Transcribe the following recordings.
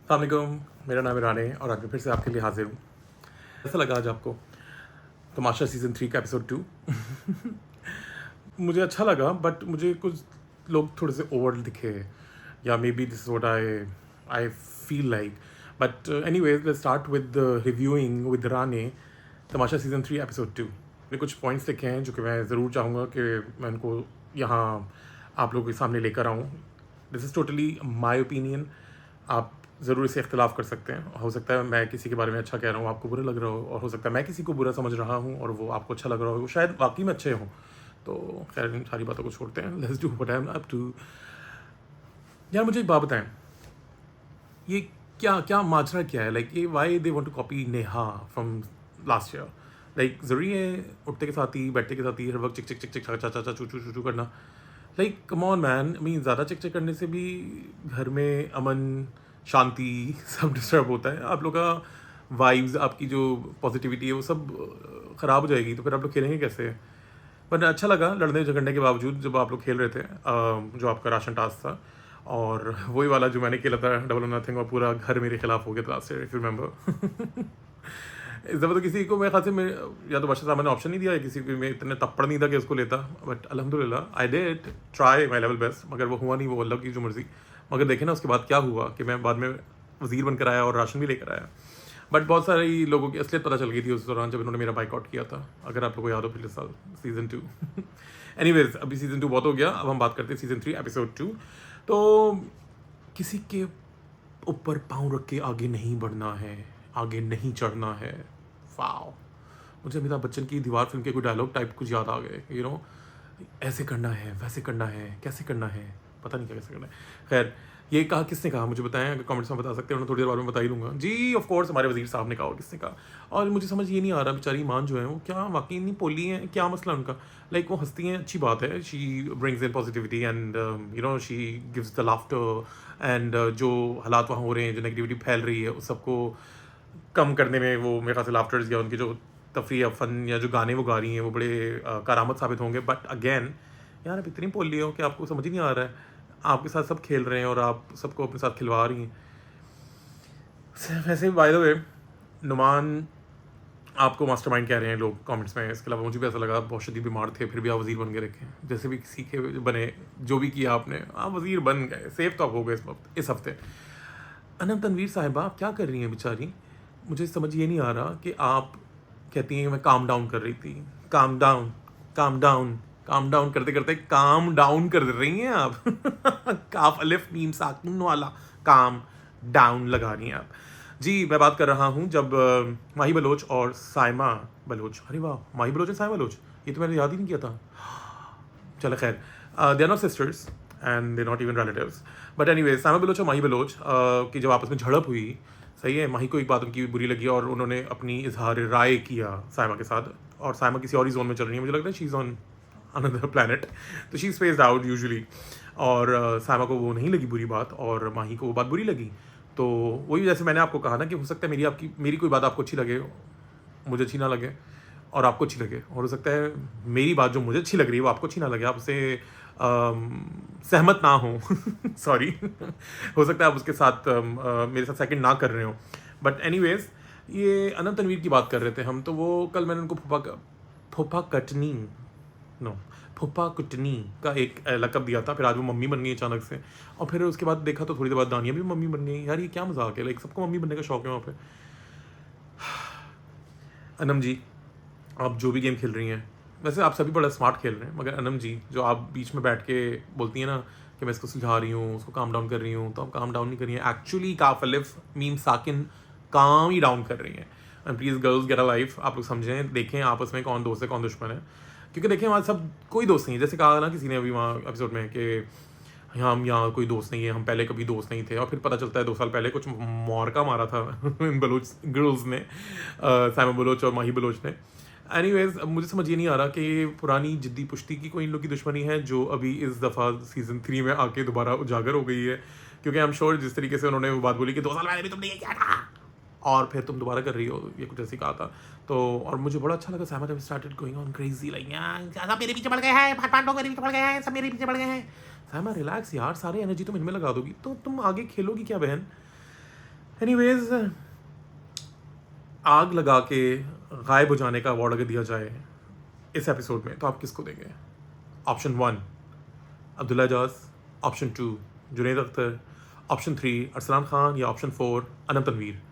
अस्सलामुअलैकुम, मेरा नाम है राने और आज मैं फिर से आपके लिए हाजिर हूँ। कैसा लगा आज आपको तमाशा सीज़न 3 का एपिसोड 2? मुझे अच्छा लगा बट मुझे कुछ लोग थोड़े से ओवर दिखे या may be this is what I I feel like. But anyways let's start with reviewing with Rane Tamasha season 3 episode 2। मैंने कुछ पॉइंट्स लिखे हैं जो कि मैं ज़रूर चाहूँगा कि मैं उनको यहाँ आप लोगों के सामने लेकर आऊँ। This is totally my opinion. आप ज़रूर इससे इख्तिलाफ़ कर सकते हैं। हो सकता है मैं किसी के बारे में अच्छा कह रहा हूँ, आपको बुरा लग रहा हो, और हो सकता है मैं किसी को बुरा समझ रहा हूँ और वो आपको अच्छा लग रहा हो, वो शायद वाकई में अच्छे हों। तो खैर इन सारी बातों को छोड़ते हैं, let's do what I am up to. यार मुझे एक बात बताएं, ये क्या क्या माजरा क्या है? लाइक ये why they want to copy Neha from last year? Like ज़रूरी है उठते के साथ ही बैठते के साथ ही हर वक्त चिक चिक चिक चिक चा चा चा चू चू चू चू करना? Like come on man, I mean ज़्यादा चिक चिक करने से भी घर में अमन शांति सब डिस्टर्ब होता है। आप लोग का वाइब्स, आपकी जो पॉजिटिविटी है वो सब ख़राब हो जाएगी, तो फिर आप लोग खेलेंगे कैसे? पर अच्छा लगा लड़ने झगड़ने के बावजूद जब आप लोग खेल रहे थे, जो आपका राशन टास्क था, और वही वाला जो मैंने खेला था डबल और नथिंग, और पूरा घर मेरे खिलाफ हो गया था last year, if you remember. इस दफ़ा तो किसी को मेरे ख्याल से मैं या तो बादशाह साहब ने ऑप्शन नहीं दिया, या किसी को मैं इतने तप्पड़ नहीं था कि उसको लेता। बट अल्हम्दुलिल्लाह I did try my level best, मगर वो हुआ नहीं, वो अल्लाह की जो मर्ज़ी। मगर देखे ना उसके बाद क्या हुआ कि मैं बाद में वज़ीर बनकर आया और राशन भी लेकर आया। बट बहुत सारे लोगों की असलियत पता चल गई थी उस दौरान जब इन्होंने मेरा बाइकआउट किया था, अगर आप लोगों को याद हो पिछले साल सीज़न 2। एनीवेज अभी सीज़न 2 बहुत हो गया, अब हम बात करते हैं सीज़न 3 एपिसोड 2। तो किसी के ऊपर पाँव रख के आगे नहीं बढ़ना है, आगे नहीं चढ़ना है। वाओ, मुझे अमिताभ बच्चन की दीवार फिल्म के कोई डायलॉग टाइप कुछ याद आ गए, यू नो, ऐसे करना है, वैसे करना है, कैसे करना है, पता नहीं क्या कैसे करना है। खैर, ये कहा किसने कहा मुझे बताएं, अगर कमेंट्स में बता सकते हैं, उन्होंने थोड़ी देर बाद में बता ही दूंगा जी। ऑफ कोर्स हमारे वजीर साहब ने कहा, और किसने कहा? और मुझे समझ ये नहीं आ रहा, बेचारी ईमान जो है वो क्या वाकई नहीं पोली हैं, क्या मसला उनका? लाइक वो हंसती हैं, अच्छी बात है, she brings in positivity and you know she gives the laughter and जो हालात वहाँ हो रहे हैं, जो नेगेटिविटी फैल रही है उस सबको कम करने में वो मेरे ख्याल से लाफ्टर्स या उनकी जो तफरी या फन या जो गाने वो गा रही हैं वो बड़े कारामत साबित होंगे। बट अगेन यार आप इतनी पोली हो कि आपको समझ ही नहीं आ रहा है, आपके साथ सब खेल रहे हैं और आप सबको अपने साथ खिलवा रही हैं। वैसे बाय द वे नुमान आपको मास्टरमाइंड कह रहे हैं लोग कमेंट्स में, इसके अलावा मुझे भी ऐसा लगा बहुत शदीद बीमार थे फिर भी आप वज़ीर बन के रखे, जैसे भी सीखे बने, जो भी किया आपने, आप वज़ीर बन गए, सेफ तो आप हो गए इस हफ्ते। अनम तनवीर साहिबा आप क्या कर रही हैं बेचारी? मुझे समझ ये नहीं आ रहा कि आप कहती हैं कि मैं काम डाउन कर रही थी, calm down, calm down, calm down करते करते काम डाउन कर रही हैं आप। काफ अलिफ मीम साकिन वाला काम डाउन लगा रही हैं आप जी। मैं बात कर रहा हूँ जब माही बलोच और साइमा बलोच, अरे वाह, माही बलोच और साइमा बलोच, ये तो मैंने याद ही नहीं किया था। चलो खैर, they are not sisters and they not even relatives. But anyway Saima Baloch और माही बलोच की जब आपस में झड़प हुई, सही है, माही को एक बात उनकी बुरी लगी और उन्होंने अपनी इजहार राय किया साइमा के साथ, और साइमा किसी और ही जोन में चल रही है, मुझे लगता है she is on another planet, तो शी स्पेस्ड आउट यूजुअली। और साइमा को वो नहीं लगी बुरी बात और माही को वो बात बुरी लगी। तो वही जैसे मैंने आपको कहा ना कि हो सकता है मेरी कोई बात आपको अच्छी लगे, मुझे अच्छी ना लगे, और आपको अच्छी लगे, और हो सकता है मेरी बात जो मुझे अच्छी लग रही है वो आपको अच्छी ना लगे, आप उससे सहमत ना हो। सॉरी। हो सकता है आप उसके साथ मेरे साथ सेकंड ना कर रहे हो। बट एनीवेज ये अनंत तनवीर की बात कर रहे थे हम, तो वो कल मैंने उनको फूफा कटनी, नो, फूफा कुटनी का एक लकब दिया था, फिर आज वो मम्मी बन गई अचानक से, और फिर उसके बाद देखा तो थोड़ी देर बाद दानिया भी मम्मी बन गई। यार ये क्या मजाक है, लाइक सबको मम्मी बनने का शौक है वहाँ पे। अनम जी, आप जो भी गेम खेल रही हैं, वैसे आप सभी बड़ा स्मार्ट खेल रहे हैं, मगर अनम जी जो आप बीच में बैठ के बोलती हैं ना कि मैं इसको सुलझा रही हूँ, उसको काम डाउन कर रही हूँ, तो आप काम डाउन नहीं कर रही हैं, एक्चुअली काफ अलिफ मीम साकिन काम ही डाउन कर रही हैं। And please girls gate a life, आप लोग समझें, देखें आपस में कौन दोस्त है कौन दुश्मन है, क्योंकि देखें हमारे सब कोई दोस्त नहीं है, जैसे कहा ना किसी ने अभी वहाँ एपिसोड में कि हम यहाँ कोई दोस्त नहीं है, हम पहले कभी दोस्त नहीं थे, और फिर पता चलता है 2 साल पहले कुछ मोरका मारा था इन बलोच गर्ल्स ने, साइमा बलोच और माही बलोच ने। एनीवेज मुझे समझ ये नहीं आ रहा कि पुरानी जिद्दी पुश्ती की कोई इन लोग की दुश्मनी है जो अभी इस दफ़ा सीज़न 3 में आके दोबारा उजागर हो गई है, क्योंकि आई एम श्योर जिस तरीके से उन्होंने वो बात बोली कि 2 साल पहले भी तुमने ये किया था और फिर तुम दोबारा कर रही हो, ये कुछ ऐसी कहा था। तो और मुझे बड़ा अच्छा लगा साइमा जब started going on crazy, like सब मेरे पीछे पड़ गए हैं, 5 लोग मेरे पीछे पड़ गए हैं, सब मेरे पीछे पड़ गए हैं। साइमा रिलैक्स यार, सारे एनर्जी तुम इनमें लगा दोगी तो तुम आगे खेलोगी क्या बहन? एनीवेज, आग लगा के गायब हो जाने का अवार्ड अगर दिया जाए इस एपिसोड में तो आप किसको देंगे? Option 1 Abdullah Ejaz, option 2 Junaid Akhtar, option 3 Arsalan Khan या ऑप्शन 4 अनम तनवीर?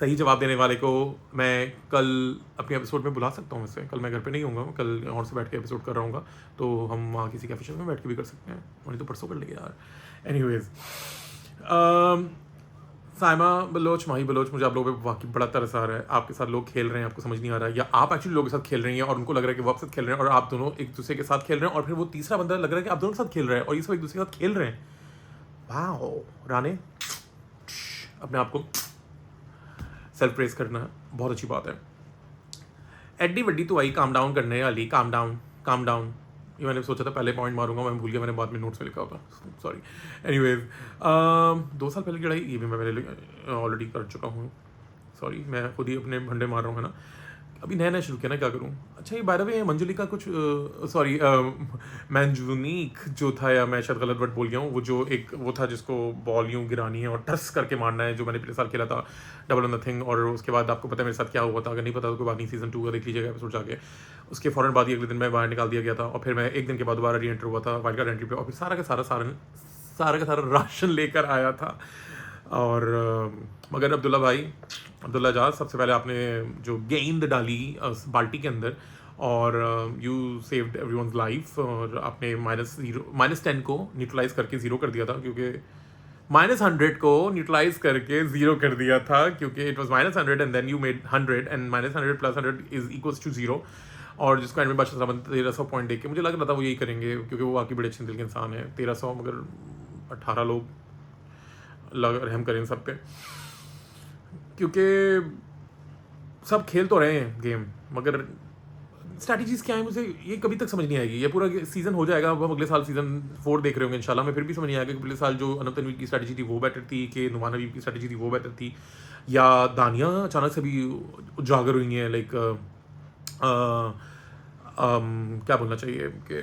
सही जवाब देने वाले को मैं कल अपने एपिसोड में बुला सकता हूँ। वैसे कल मैं घर पे नहीं हूँगा, कल और से बैठ के एपिसोड कर रहा हूँगा, तो हम वहाँ किसी कैफे शॉप में बैठ के भी कर सकते हैं, वहीं तो परसों कर लेंगे यार। एनीवेज, साइमा बलोच, माही बलोच, मुझे आप लोगों पे वाकई बड़ा तरस आ रहा है। आपके साथ लोग खेल रहे हैं, आपको समझ नहीं आ रहा है, या आप एक्चुअली लोगों के साथ खेल रही हैं और उनको लग रहा है कि वो आपके साथ खेल रहे हैं और आप दोनों एक दूसरे के साथ खेल रहे हैं, और फिर वो तीसरा बंदा लग रहा है कि आप दोनों के साथ खेल रहे हैं और ये सब एक दूसरे के साथ खेल रहे हैं। वाह राने, अपने आप को सेल्फ प्रेस करना बहुत अच्छी बात है। एड्डी वड्डी तो आई काम डाउन करने वाली, काम डाउन काम डाउन। ये मैंने सोचा था पहले पॉइंट मारूंगा, मैं भूल गया, मैंने बाद में नोट्स में लिखा होता, सॉरी। एनीवेज, 2 साल पहले की लड़ाई ये भी मैं पहले ऑलरेडी कर चुका हूँ, सॉरी। मैं खुद ही अपने भंडे मार रहा हूँ, है ना। अभी नया नया शुरू किया ना, क्या करूँ। अच्छा, ये बाय द वे मंजुली का कुछ सॉरी मैंजुनिक जो था, या मैं शायद गलत वर्ड बोल गया हूँ, वो जो एक वो था जिसको बॉल यूँ गिरानी है और टर्स करके मारना है, जो मैंने पिछले साल खेला था डबल ऑन नथिंग। और उसके बाद आपको पता है मेरे साथ क्या हुआ था, अगर नहीं पता तो कोई बात नहीं, सीजन 2 का देख लीजिएगा एपिसोड जाके। उसके फ़ौरन बाद ही अगले दिन मैं बाहर निकाल दिया गया था, और फिर मैं एक दिन के बाद दोबारा री एंटर हुआ था वाइल्ड कार्ड एंट्री पे, और फिर सारा का सारा राशन लेकर आया था। और मगर अब्दुल्ला एजाज, सबसे पहले आपने जो गेंद डाली उस बाल्टी के अंदर, और यू सेव्ड एवरीवन्स लाइफ, और आपने -10 को न्यूट्रलाइज करके 0 कर दिया था, क्योंकि -100 को न्यूट्रलाइज करके 0 कर दिया था, क्योंकि it was -100 and then you made 100 and -100 + 100 is equals to 0। और जिसको एंड में बादशाह सलामत 1300 पॉइंट देके, मुझे लग रहा था वो यही करेंगे, क्योंकि वो वाकई बड़े अच्छे दिल के इंसान है। 1300, मगर 18 लोग रहम करें सब पे, क्योंकि सब खेल तो रहे हैं गेम, मगर स्ट्रैटेजीज क्या है मुझे ये कभी तक समझ नहीं आएगी। ये पूरा सीजन हो जाएगा, अब हम अगले साल सीजन 4 देख रहे होंगे इंशाल्लाह, में फिर भी समझ नहीं आएगा कि पिछले साल जो अनंत तनवीर की स्ट्रैटेजी थी वो बेटर थी, कि नुमान हबीब की स्ट्रैटेजी थी वो बेटर थी, या दानिया अचानक से भी उजागर हुई हैं, लाइक क्या बोलना चाहिए कि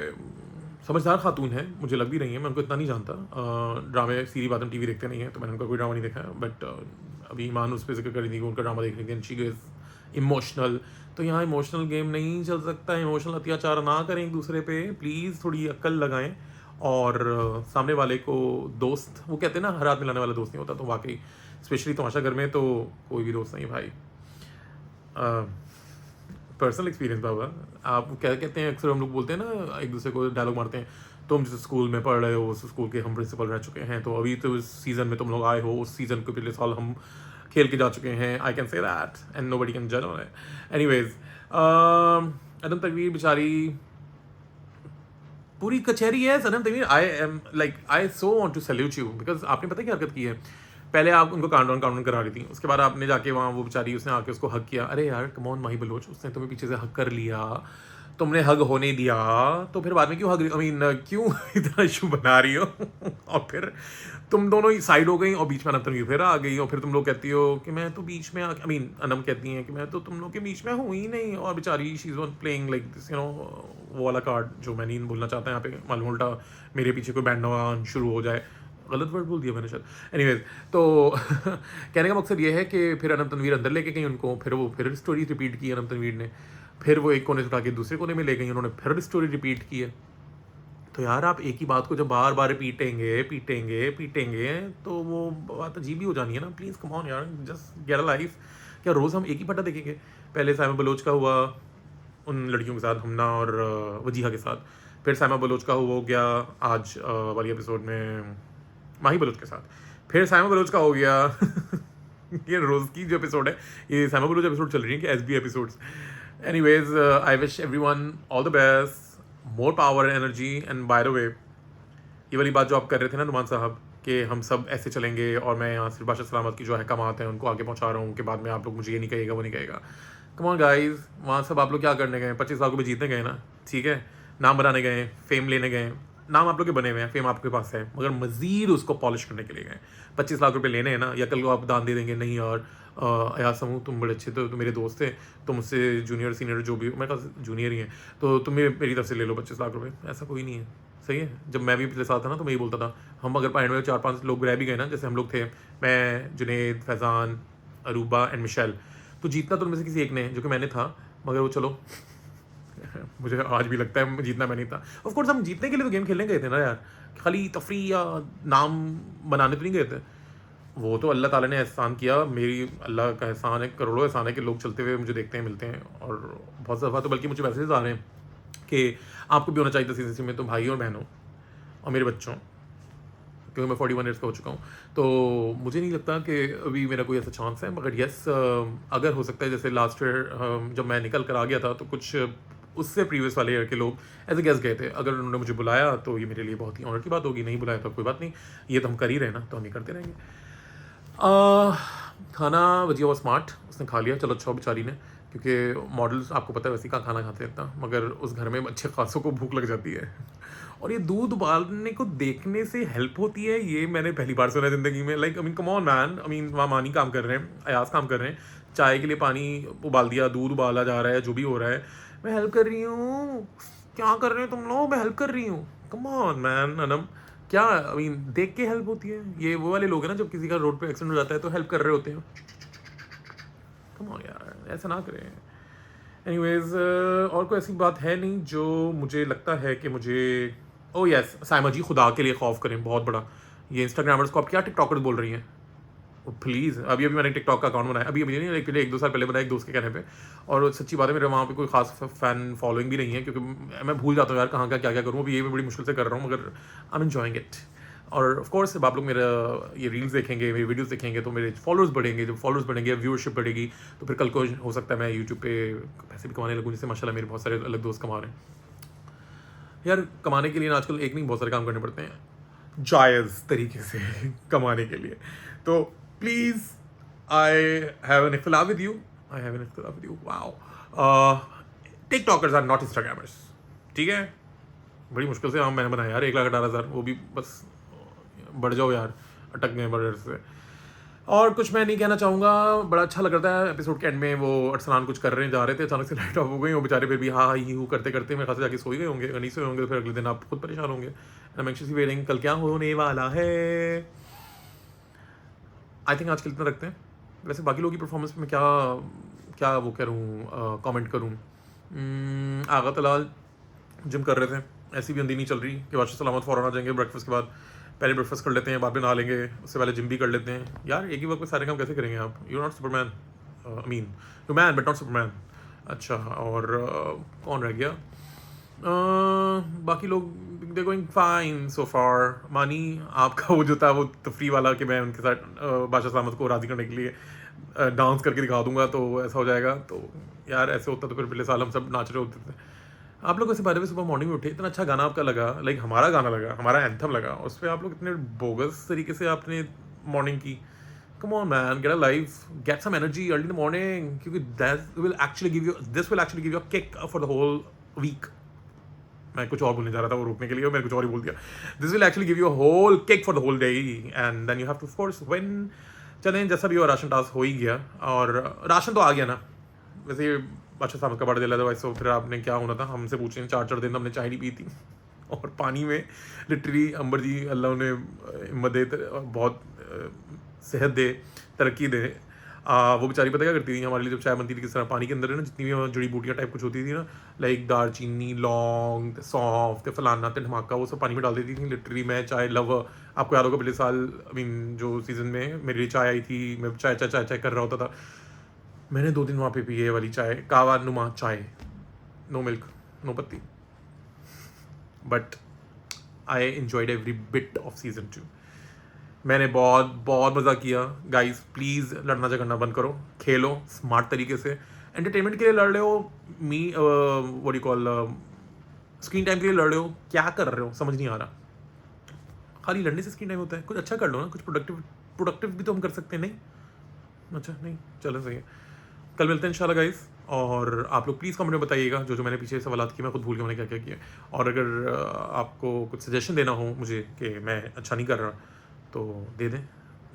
समझदार खातून है, मुझे लग भी रही है। मैं उनको इतना नहीं जानता, ड्रामे सीरी बात हम टीवी देखते नहीं हैं, तो मैंने उनका कोई ड्रामा नहीं देखा है, बट अभी ईमान उस पर जिक्र कर रही थी कि उनका ड्रामा देख रही थी, एंड शी इज़ इमोशनल। तो यहाँ इमोशनल गेम नहीं चल सकता, इमोशनल अत्याचार ना करें एक दूसरे पे, प्लीज़ थोड़ी अक्ल लगाएं। और सामने वाले को दोस्त, वो कहते हैं ना हर हाथ मिलाने वाला दोस्त नहीं होता, तो वाकई स्पेशली तमाशा घर में तो कोई भी दोस्त नहीं भाई। पर्सनल एक्सपीरियंस बाबा, आप क्या कहते हैं, अक्सर हम लोग बोलते हैं ना, एक दूसरे को डायलॉग मारते हैं, तुम जिस स्कूल में पढ़ रहे हो उस स्कूल के हम प्रिंसिपल रह चुके हैं, तो अभी तो इस सीज़न में तुम लोग आए हो, उस सीज़न के पिछले साल हम खेल के जा चुके हैं। I can say that and nobody can जज on it. Anyways, Adam Takveer बेचारी पूरी कचहरी है। Sanam Tameer, I am like, I so want to salute you, because आपने पता क्या हरकत की है। पहले आप उनको काउंट करा रही थी, उसके बाद आपने जाके वहाँ वो बेचारी, उसने आके उसको हक किया। अरे यार कम ऑन माही बलोच, उसने तुम्हें पीछे से हक कर लिया, तुमने हग होने दिया, तो फिर बाद में क्यों हग, आई मीन क्यों इतना इशू बना रही हो और फिर तुम दोनों ही साइड हो गई, और बीच में अनम तनवीर फिर आ गई, और फिर तुम लोग कहती हो कि मैं तो बीच में, आई मीन अनम कहती हैं कि मैं तो तुम लोग के बीच में हूँ ही नहीं, और बेचारी she is playing like this, you know, वो वाला कार्ड जो मैं नहीं बोलना चाहता यहाँ पे, मालूम उल्टा मेरे पीछे कोई बैंड नवा शुरू हो जाए, गलत वर्ड बोल दिया मैंने शायद। एनीवेज, तो कहने का मकसद ये है कि फिर अनम तनवीर अंदर लेके गई उनको, फिर वो फिर स्टोरी रिपीट की अनम तनवीर ने, फिर वो एक कोने से उठा के दूसरे कोने में ले गई, उन्होंने फिर स्टोरी रिपीट की है। तो यार आप एक ही बात को जब बार बार पीटेंगे तो वो बात अजीब ही हो जानी है ना। प्लीज़ कम ऑन यार, जस्ट गेट अ लाइफ। क्या रोज़ हम एक ही पट्टा देखेंगे? पहले साइमा बलोच का हुआ उन लड़कियों के साथ, हमना और वजीहा के साथ, फिर साइमा बलोच का हो गया आज वाली एपिसोड में माही बलोच के साथ, फिर साइमा बलोच का हो गया ये रोज़ की जो एपिसोड है, ये साइमा बलोच एपिसोड चल रही है कि S B episodes. Anyways, I wish everyone all the best, more power and energy. And by the way, ये वाली बात जो आप कर रहे थे ना नुमान साहब, कि हम सब ऐसे चलेंगे और मैं यहाँ सिर्फ बादशाह सलामत की जो है कमात हैं उनको आगे पहुँचा रहा हूँ, कि बाद में आप लोग मुझे ये नहीं कहिएगा वो नहीं कहेगा। कम ऑन गाइस, वहाँ सब आप लोग क्या करने गए? 25 लाख रुपये जीतने गए ना, ठीक है, नाम बनाने गए, फेम लेने गए, नाम आप लोग के बने हुए हैं, फेम आपके पास है, मगर मज़ीद उसको पॉलिश करने के लिए गए। 25 लाख रुपये लेने हैं ना, या कल को आप दान दे देंगे, नहीं यार अयाज समूह तुम बड़े अच्छे थे, तो मेरे दोस्त थे, तुम मुझसे जूनियर सीनियर जो भी, मेरे पास जूनियर ही हैं, तो तुम्हें मेरी तरफ से ले लो 25 लाख रुपये। ऐसा कोई नहीं है। सही है। जब मैं भी पिछले साल था ना तो मैं ये बोलता था, हम अगर एंड में 4-5 लोग रह भी गए ना, जैसे हम लोग थे, मैं, जुनेद, फैज़ान, अरूबा एंड मिशेल, तो जीतना तो उनमें से किसी एक ने, जो कि मैंने था, मगर वो चलो मुझे आज भी लगता है जीतना मैं नहीं था। ऑफ कोर्स हम जीतने के लिए तो गेम खेलने गए थे ना यार, खाली तफरी या नाम बनाने तो नहीं गए थे। वो तो अल्लाह ताला ने एहसान किया, मेरी अल्लाह का एहसान है, करोड़ों एहसान है कि लोग चलते हुए मुझे देखते हैं, मिलते हैं, और बहुत सा दफ़ा तो बल्कि मुझे मैसेज आ रहे हैं कि आपको भी होना चाहिए था सीजन में, तो भाई और बहनों और मेरे बच्चों, क्योंकि मैं 41 ईयर्स का हो चुका हूँ, तो मुझे नहीं लगता कि अभी मेरा कोई ऐसा चांस है। मगर यस, अगर हो सकता है, जैसे लास्ट ईयर जब मैं निकल कर आ गया था, तो कुछ उससे प्रीवियस वाले ईयर के लोग एज ए गेस्ट गए थे, अगर उन्होंने मुझे बुलाया तो ये मेरे लिए बहुत ही ऑनर की बात होगी, नहीं बुलाया तो कोई बात नहीं, ये तो हम कर ही रहे हैं ना, तो हम ये करते रहेंगे। खाना वजिया हुआ स्मार्ट, उसने खा लिया, चलो अच्छा बेचारी ने, क्योंकि मॉडल्स आपको पता है वैसे कहाँ खाना खाते हैं इतना, मगर उस घर में अच्छे खासों को भूख लग जाती है और ये दूध उबालने को देखने से हेल्प होती है, ये मैंने पहली बार सुना है ज़िंदगी में। Like I mean come on man, I mean वहाँ मानी काम कर रहे हैं, अयास काम कर रहे हैं, चाय के लिए पानी उबाल दिया, दूध उबाला जा रहा है, जो भी हो रहा है, मैं हेल्प कर रही हूँ। क्या कर रहे हो तुम लोग? मैं हेल्प कर रही हूँ, कम ऑन मैन अनम, क्या आई मीन देख के हेल्प होती है। ये वो वाले लोग हैं ना, जब किसी का रोड पे एक्सीडेंट हो जाता है तो हेल्प कर रहे होते हैं, कम ऑन यार, ऐसा ना करें। एनीवेज, और कोई ऐसी बात है नहीं जो मुझे लगता है कि मुझे, ओ यस साइमा जी, खुदा के लिए खौफ करें बहुत बड़ा, ये इंस्टाग्रामर्स को आप क्या टिकटॉकर्स बोल रही हैं, प्लीज़। अभी अभी मैंने टिकटॉक का अकाउंट बनाया, अभी अभी नहीं, लाइक पहले 1-2 साल पहले बनाया, एक दोस्त के कहने पे, और सच्ची बात है मेरे वहाँ पे कोई खास फैन फॉलोइंग भी नहीं है, क्योंकि मैं भूल जाता हूँ यार कहाँ का क्या क्या करूँ, अभी ये मैं बड़ी मुश्किल से कर रहा हूँ, मगर आई एम एंजॉइंग इट। और ऑफ कोर्स जब आप लोग मेरा ये रील्स देखेंगे, मेरी वीडियोस देखेंगे, तो मेरे फॉलोअर्स बढ़ेंगे, जब फॉलोअर्स बढ़ेंगे, व्यूअरशिप बढ़ेगी, तो फिर कल को हो सकता है मैं यूट्यूब पे पैसे भी कमाने लगूँ, जैसे माशाल्लाह मेरे बहुत सारे अलग दोस्त कमा रहे हैं। यार कमाने के लिए ना आजकल एक नहीं बहुत सारे काम करने पड़ते हैं जायज़ तरीके से कमाने के लिए, तो प्लीज़, आई हैव एन इख्तिलाफ with you, I have an इख्तिलाफ with you, wow, TikTokers are not Instagrammers, ठीक है। बड़ी मुश्किल से हम मैंने बनाया यार 1,18,000, वो भी बस बढ़ जाओ यार, अटक गए बड़े से। और कुछ मैं नहीं कहना चाहूँगा, बड़ा अच्छा लग रहा था एपिसोड के एंड में, वो अरसलान कुछ कर रहे जा रहे थे, अचानक से लाइट ऑफ हो गई, वो बेचारे फिर भी हाँ ही हूँ करते करते मेरे ख्याल से जाके सोई गए होंगे, नहीं सोए होंगे, फिर अगले दिन आप खुद परेशान होंगे। आई एम एंक्शियसली वेटिंग कल क्या होने वाला है। आई थिंक आज के लिए इतना रखते हैं। वैसे बाकी लोगों की परफॉर्मेंस में क्या क्या वो करूँ, कमेंट करूँ। आगा तलाल जिम कर रहे थे, ऐसी भी अंधी नहीं चल रही कि वाश सलामत फ़ौरन आ जाएंगे ब्रेकफास्ट के बाद, पहले ब्रेकफास्ट कर लेते हैं, बाद में नहा लेंगे, उससे पहले जिम भी कर लेते हैं। यार एक ही वक्त में सारे काम कैसे करेंगे आप? You not Superman, I mean you man but not Superman. अच्छा, और कौन रह गया? बाकी लोग दे गोइंग फाइन सो फार। मानी आपका वो जो था वो तफरी वाला, कि मैं उनके साथ बादशाह सलामत को राज़ी करने के लिए डांस करके दिखा दूंगा तो ऐसा हो जाएगा, तो यार ऐसे होता तो फिर पिछले साल हम सब नाच रहे होते थे। आप लोग वैसे बारे में सुबह मॉर्निंग में उठे, इतना अच्छा गाना आपका लगा, लाइक हमारा गाना लगा, हमारा एंथम लगा, उस पर आप लोग इतने बोगस तरीके से आपने मॉर्निंग की। Come on man, get a life, get some energy early in the morning, क्योंकि this will actually give you a kick for the whole week. मैं कुछ और बोलने जा रहा था वो रोकने के लिए, और मैंने कुछ और ही बोल दिया। This will actually give you a whole kick for the whole day, and then you have to of course win. चलें, जैसा भी हो, राशन टास्क हो ही गया, और राशन तो आ गया ना। वैसे अच्छा सामत का बढ़ दिला था वैसे, फिर आपने क्या होना था हमसे पूछें, 4-4 दिन हमने चाय नहीं पी थी और पानी में लिटरली अंबर जी अल्लाह उन्हें हिम्मत दे, बहुत सेहत दे, तरक्की दे। वो बेचारी पता क्या करती थी हमारे लिए, जब चाय बनती थी किस तरह, पानी के अंदर है ना जितनी भी जड़ी बूटियाँ टाइप कुछ होती थी ना, लाइक दालचीनी, लौंग, सौंफ, फलाना धमाका, वो सब पानी में डाल देती थी। लिटरली मैं चाय लवर, आपको याद होगा पिछले साल, आई मीन जो सीज़न में मेरे लिए चाय आई थी, मैं चाय चाय चाय चाय कर रहा होता था, मैंने 2 दिन वहाँ पे पी ये वाली चाय, कावा नुमा चाय, नो मिल्क, नो पत्ती, but I enjoyed every bit off season 2। मैंने बहुत बहुत मज़ा किया। गाइस प्लीज़ लड़ना झगड़ना बंद करो, खेलो स्मार्ट तरीके से, एंटरटेनमेंट के लिए लड़ रहे हो, me what you call, screen time के लिए लड़ रहे हो, क्या कर रहे हो समझ नहीं आ रहा। खाली लड़ने से स्क्रीन टाइम होता है? कुछ अच्छा कर लो ना, कुछ प्रोडक्टिव भी तो हम कर सकते हैं, नहीं? अच्छा नहीं, चलो सही है, कल मिलते हैं इंशाल्लाह गाइस। और आप लोग प्लीज़ कमेंट में बताइएगा जो जो मैंने पीछे सवाल किए, मैं खुद भूल गया मैंने क्या क्या किया। और अगर आपको कुछ सजेशन देना हो मुझे कि मैं अच्छा नहीं कर रहा, तो दे दें,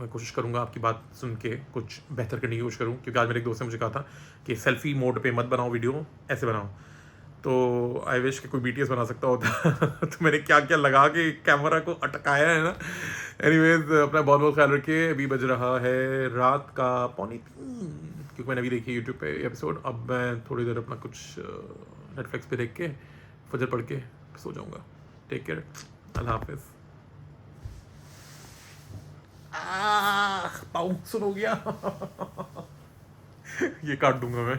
मैं कोशिश करूँगा आपकी बात सुन के कुछ बेहतर करने की कोशिश करूँ, क्योंकि आज मेरे एक दोस्त ने मुझे कहा था कि सेल्फी मोड पे मत बनाओ वीडियो, ऐसे बनाओ। तो आई विश कि कोई BTS बना सकता होता तो मैंने क्या क्या लगा के कैमरा को अटकाया है ना। एनीवेज अपना बहुत बहुत ख्याल रखिए। अभी बज रहा है रात का 2:45, क्योंकि मैंने अभी देखी यूट्यूब पे एपिसोड। अब मैं थोड़ी देर अपना कुछ नेटफ्लिक्स पे देख के फजर पढ़ के सो जाऊँगा। टेक केयर, अल्लाह हाफिज़। पाँव सुन हो गया ये काट दूंगा मैं।